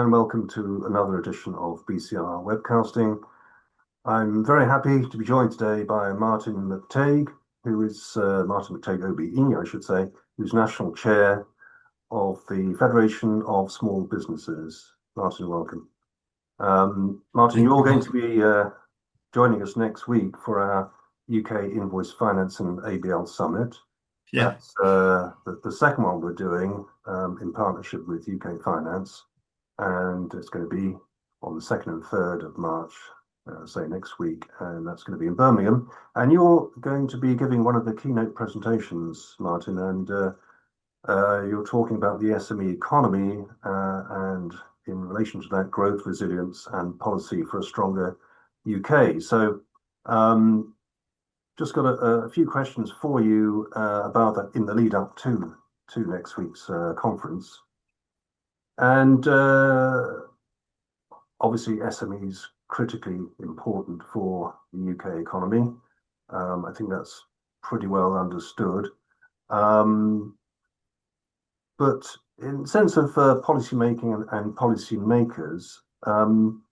and welcome to another edition of BCR Webcasting. I'm very happy to be joined today by Martin McTague, who is Martin McTague OBE, I should say, who's National Chair of the Federation of Small Businesses. Martin, welcome. Martin, you're going to be joining us next week for our UK Invoice Finance and ABL Summit. Yeah. That's the second one we're doing in partnership with UK Finance, and it's going to be on the 2nd and 3rd of March, say next week, and that's going to be in Birmingham. And you're going to be giving one of the keynote presentations, Martin, and you're talking about the SME economy and in relation to that, growth, resilience, and policy for a stronger UK. So just got a few questions for you about that in the lead up to next week's conference. And obviously SMEs critically important for the UK economy. I think that's pretty well understood. But in the sense of policy making and policy makers, do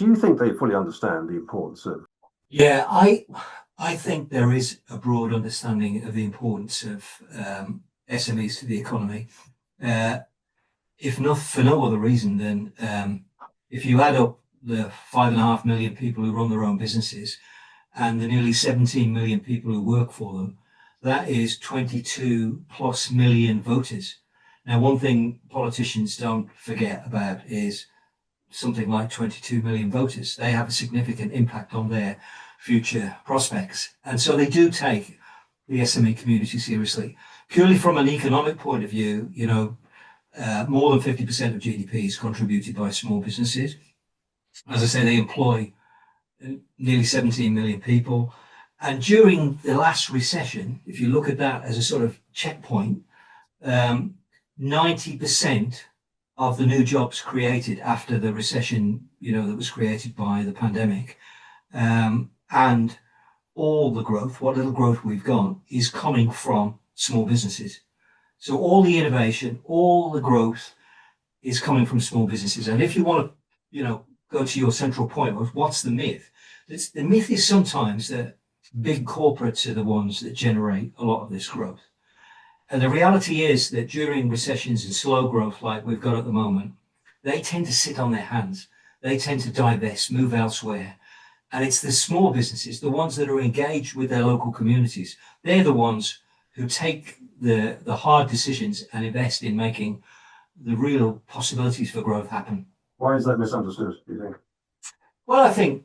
you think they fully understand the importance of? Yeah, I think there is a broad understanding of the importance of SMEs to the economy. If not for no other reason than if you add up the 5.5 million people who run their own businesses and the nearly 17 million people who work for them, that is 22+ million voters. Now, one thing politicians don't forget about is something like 22 million voters. They have a significant impact on their future prospects. And so they do take the SME community seriously. Purely from an economic point of view, you know, more than 50% of GDP is contributed by small businesses. As I say, they employ nearly 17 million people. And during the last recession, if you look at that as a sort of checkpoint, 90% of the new jobs created after the recession, you know, that was created by the pandemic, and all the growth, what little growth we've got, is coming from small businesses. So all the innovation, all the growth is coming from small businesses. And if you want to, you know, go to your central point of what's the myth? The myth is sometimes that big corporates are the ones that generate a lot of this growth. And the reality is that during recessions and slow growth like we've got at the moment, they tend to sit on their hands. They tend to divest, move elsewhere. And it's the small businesses, the ones that are engaged with their local communities. They're the ones who take the hard decisions and invest in making the real possibilities for growth happen. Why is that misunderstood, do you think? Well, I think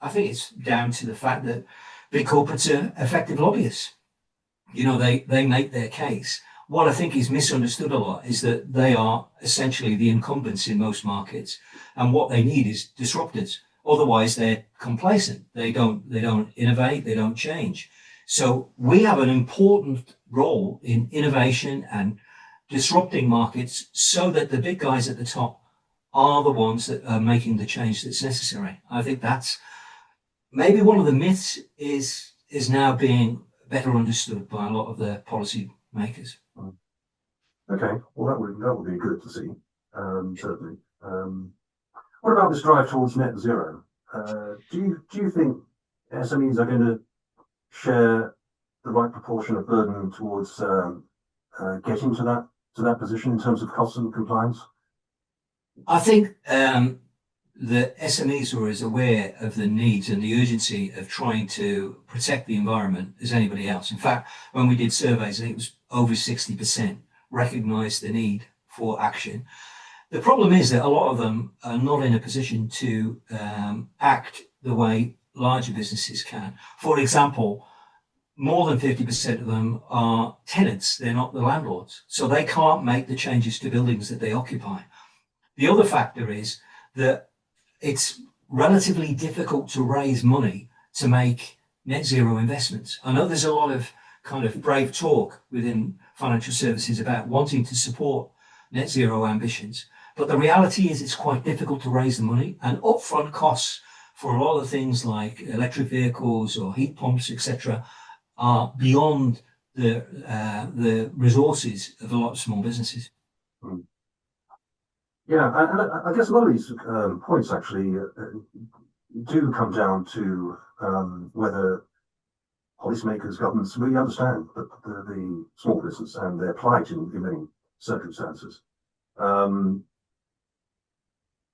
it's down to the fact that big corporates are effective lobbyists. You know, they make their case. What I think is misunderstood a lot is that they are essentially the incumbents in most markets, and what they need is disruptors. Otherwise, they're complacent. They don't innovate. They don't change. So we have an important role in innovation and disrupting markets, so that the big guys at the top are the ones that are making the change that's necessary. I think that's maybe one of the myths is now being better understood by a lot of the policy makers. Okay, well that would be good to see, certainly. What about this drive towards net zero? Do you think SMEs are going to share the right proportion of burden towards getting to that position in terms of costs and compliance? I think the SMEs are as aware of the needs and the urgency of trying to protect the environment as anybody else. In fact, when we did surveys, I think it was over 60% recognised the need for action. The problem is that a lot of them are not in a position to act the way larger businesses can. For example, more than 50% of them are tenants. They're not the landlords. So they can't make the changes to buildings that they occupy. The other factor is that it's relatively difficult to raise money to make net zero investments. I know there's a lot of kind of brave talk within financial services about wanting to support net zero ambitions, but the reality is it's quite difficult to raise the money, and upfront costs for a lot of things like electric vehicles or heat pumps, etc., are beyond the resources of a lot of small businesses. Mm. Yeah, I guess a lot of these points actually do come down to whether policymakers, governments really understand the small business and their plight in many circumstances. Um,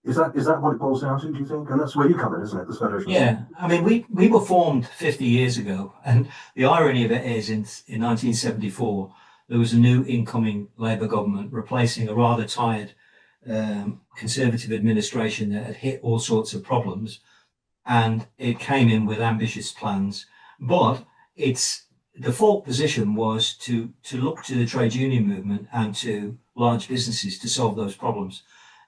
is that what it boils down to, do you think? And that's where you come in, isn't it? This Federation. Yeah, I mean, we were formed 50 years ago, and the irony of it is in 1974, there was a new incoming Labour government replacing a rather tired Conservative administration that had hit all sorts of problems, and it came in with ambitious plans. But its default position was to look to the trade union movement and to large businesses to solve those problems.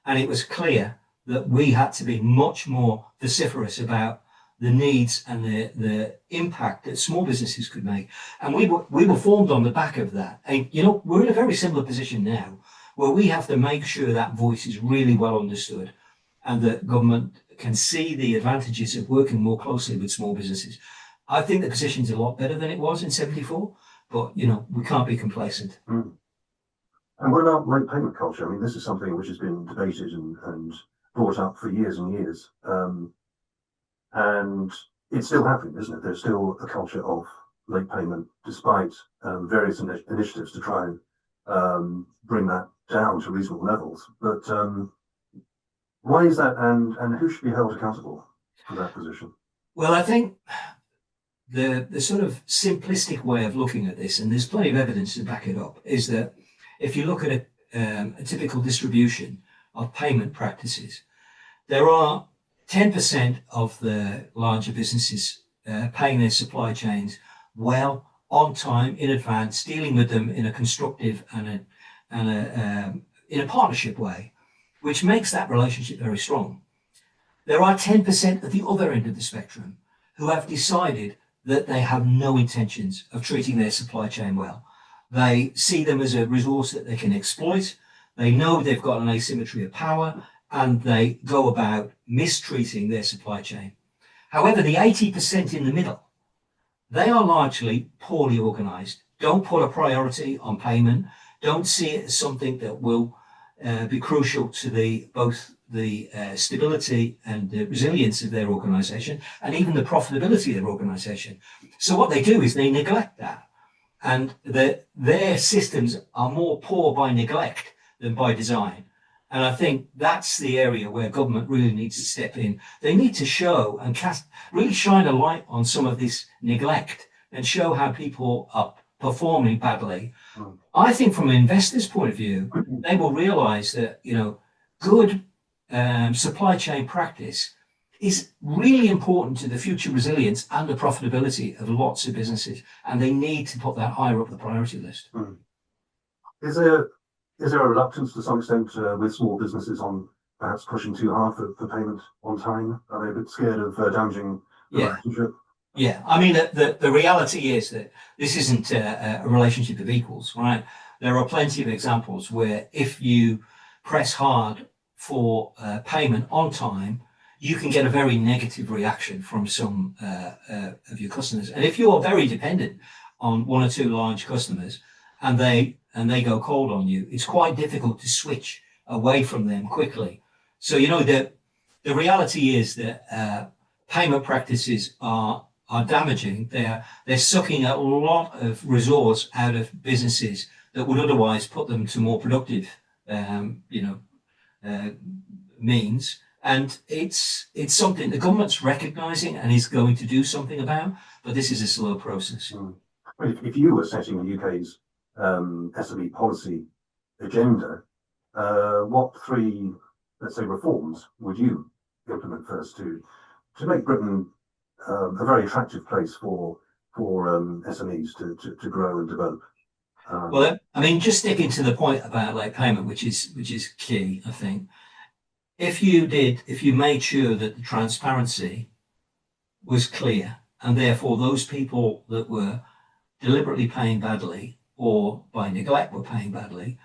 And it was clear that we had to be much more vociferous about the needs and the impact that small businesses could make. And we were formed on the back of that. And, you know, we're in a very similar position now where we have to make sure that voice is really well understood and that government can see the advantages of working more closely with small businesses. I think the position's a lot better than it was in 74, but, you know, we can't be complacent. Mm. And what about late payment culture? I mean, this is something which has been debated and brought up for years and years. And it's still happening, isn't it? There's still a culture of late payment, despite various initiatives to try and bring that down to reasonable levels. But why is that, and who should be held accountable for that position? Well, I think the sort of simplistic way of looking at this, and there's plenty of evidence to back it up, is that if you look at a typical distribution of payment practices, there are 10% of the larger businesses paying their supply chains well, on time, in advance, dealing with them in a constructive and in a partnership way, which makes that relationship very strong. There are 10% at the other end of the spectrum who have decided that they have no intentions of treating their supply chain well. They see them as a resource that they can exploit. They know they've got an asymmetry of power, and they go about mistreating their supply chain. However, the 80% in the middle, they are largely poorly organized, don't put a priority on payment, don't see it as something that will be crucial to both the stability and the resilience of their organization and even the profitability of their organization. So what they do is they neglect that. And their systems are more poor by neglect than by design. And I think that's the area where government really needs to step in. They need to show and really shine a light on some of this neglect and show how people are performing badly. I think from an investor's point of view, they will realize that, you know, good supply chain practice is really important to the future resilience and the profitability of lots of businesses. And they need to put that higher up the priority list. Is there a reluctance to some extent with small businesses on perhaps pushing too hard for payment on time? Are they a bit scared of damaging the relationship? Yeah, I mean, the reality is that this isn't a relationship of equals, right? There are plenty of examples where if you press hard for payment on time, you can get a very negative reaction from some of your customers. And if you're very dependent on one or two large customers and they go cold on you, it's quite difficult to switch away from them quickly. So, you know, the reality is that payment practices are damaging. They're sucking a lot of resource out of businesses that would otherwise put them to more productive, means. And it's something the government's recognizing and is going to do something about, but this is a slow process. If you were setting the UK's SME policy agenda, what three, let's say, reforms would you implement first to make Britain a very attractive place for SMEs to grow and develop? Well, I mean, just sticking to the point about late payment, which is key, I think. If you made sure that the transparency was clear, and therefore those people that were deliberately paying badly or by neglect were paying badly,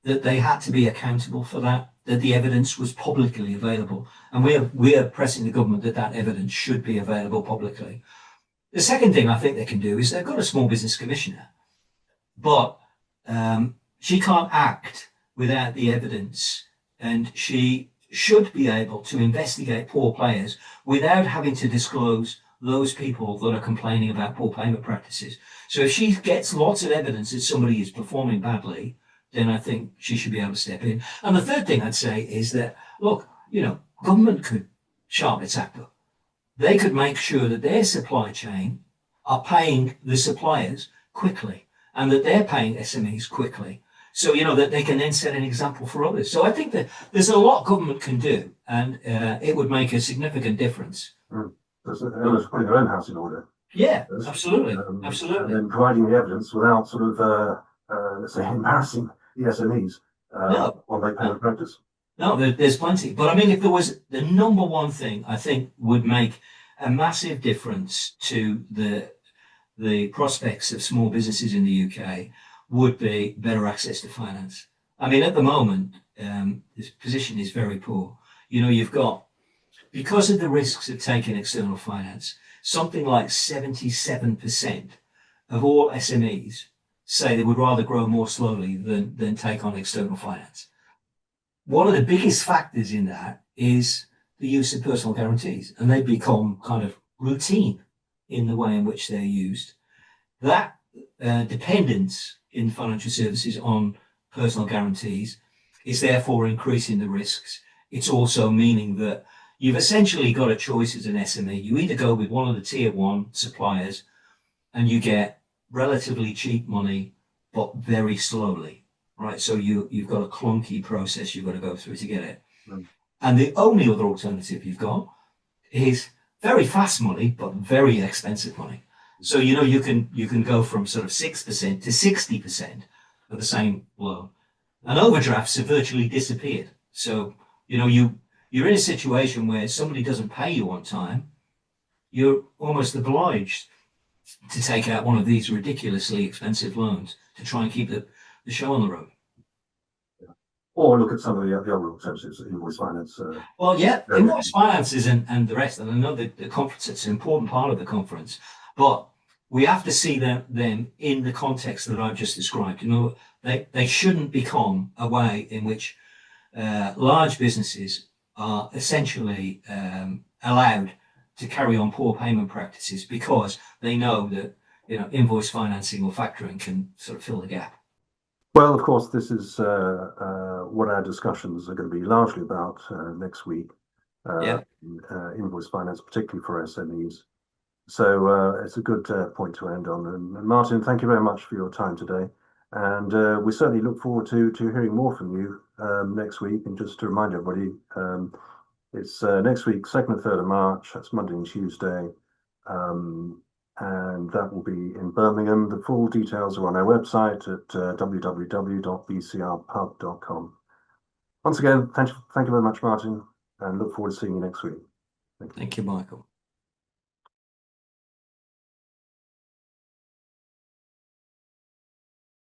that they had to be accountable for that the evidence was publicly available. And we are pressing the government that evidence should be available publicly. The second thing I think they can do is they've got a small business commissioner, but she can't act without the evidence, and she should be able to investigate poor players without having to disclose those people that are complaining about poor payment practices. So if she gets lots of evidence that somebody is performing badly, then I think she should be able to step in. And the third thing I'd say is that, look, government could sharpen its act up. They could make sure that their supply chain are paying the suppliers quickly and that they're paying SMEs quickly. So, that they can then set an example for others. So I think that there's a lot government can do, and it would make a significant difference. Because everyone's putting their own house in order. Yeah, absolutely. Absolutely. And then providing the evidence without sort of, let's say, embarrassing the SMEs on their payment practice. No, there's plenty. But I mean, if there was the number one thing I think would make a massive difference to the prospects of small businesses in the UK, would be better access to finance. I mean, at the moment, this position is very poor. You've got, because of the risks of taking external finance, something like 77% of all SMEs say they would rather grow more slowly than take on external finance. One of the biggest factors in that is the use of personal guarantees, and they've become kind of routine in the way in which they're used. That dependence in financial services on personal guarantees is therefore increasing the risks. It's also meaning that you've essentially got a choice as an SME. You either go with one of the tier 1 suppliers and you get relatively cheap money, but very slowly, right? So you've got a clunky process you've got to go through to get it. And the only other alternative you've got is very fast money, but very expensive money. So, you can go from sort of 6% to 60% of the same loan. And overdrafts have virtually disappeared. So, you're in a situation where somebody doesn't pay you on time, you're almost obliged to take out one of these ridiculously expensive loans to try and keep the show on the road. Or look at some of the other alternatives, invoice finance. Well, yeah, invoice finances and the rest. And I know that the conference, it's an important part of the conference, but we have to see them in the context that I've just described. They shouldn't become a way in which large businesses are essentially allowed to carry on poor payment practices because they know that invoice financing or factoring can sort of fill the gap. Well, of course, this is what our discussions are going to be largely about next week. Invoice finance, particularly for SMEs. So it's a good point to end on. And Martin, thank you very much for your time today. And we certainly look forward to hearing more from you next week. And just to remind everybody, it's next week, 2nd and 3rd of March. That's Monday and Tuesday. And that will be in Birmingham. The full details are on our website at www.bcrpub.com. Once again, thank you very much, Martin, and look forward to seeing you next week. Thank you, Michael.